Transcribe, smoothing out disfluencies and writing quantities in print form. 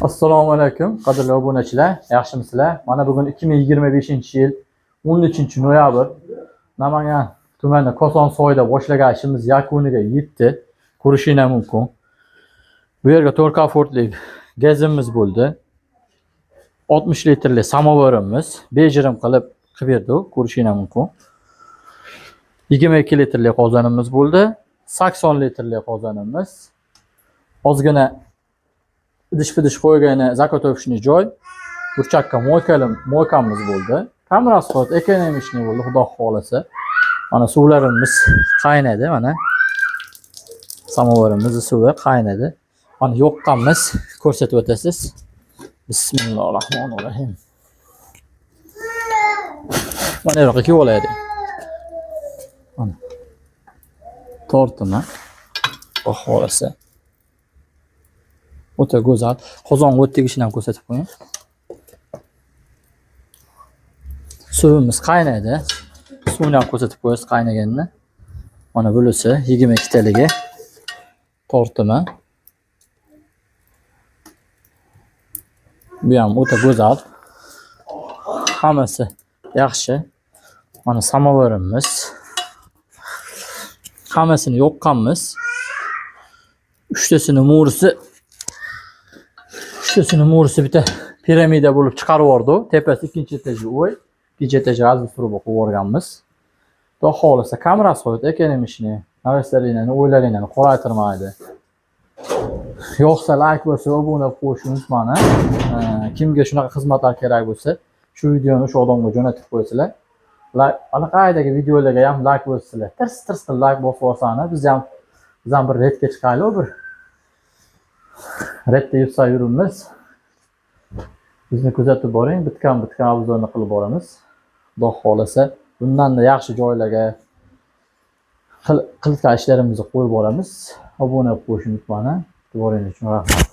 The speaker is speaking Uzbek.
Assalomu alaykum, qadrli obunachilar. Yaxshimisizlar? Mana bugun 2025-yil 13-noyabr Namangan tumani Kosonsoyda boshlagan ishimiz yakuniga yetdi. Ko'rishingiz mumkin. Bu yerga 4 komfortli gazimiz bo'ldi. 60 litrli samovarimiz bejirim qilib berdi, ko'rishingiz mumkin. 22 litrli qozonimiz bo'ldi. 80 litrli qozonimiz. Ozgina idish qo'ygani zakotovishni joy. Burchakka moykamiz bo'ldi. Kamera rasxod ekonomishni bo'ldi, xudo xolasa. Mana suvlarimiz qaynadi, mana. Samovarimiz suvi qaynadi. Mana yoqqanmiz, ko'rsatib o'tasiz. Bismillahirrohmanirrohim. Mana yoqqa kelib oladi. Mana. Tortini. Xudo xolasa. O'ta go'zal. Qozonga o't tegishini ham ko'rsatib qo'ying. Suvimiz qaynaydi. Suvni ham ko'rsatib qo'yasiz qaynaganini. Mana bunisi 22 taligi tortimi. Bu ham o'ta go'zal. Hammasi yaxshi. Mana samovarimiz. Hammasini yoqqanmiz. 3tasini mo'risi bitta piramida bo'lib chiqarib yubordi. Tepasi ikkinchi etaji o'y, ikkinchi etaji razbustroba qo'yib yuborganmiz. Xudo xolasa kamera so'yib ekonomishni, navbatlaringlarni, o'ylaringlarni qoraytirmaydi. Yo'qsa like bo'lsa, obuna qo'yishni unutmang. Kimga shunaqa xizmatlar kerak bo'lsa, shu videoni o'sha odamga jo'natib qo'ysizlar. Alaqaydagi videolarga ham like bo'lsizlar. Tirs qilib like bosib olsangiz, biz ham bir redga chiqaylik, bir redda yursa yurimiz. Bizni kuzatib boring, bitkan obzorni qilib boramiz. Xudo xolasa, bundan da yaxshi joylarga qilgan ishlarimizni qo'yib boramiz. Obuna bo'lib qo'yishni unutmang. E'tiboringiz uchun rahmat.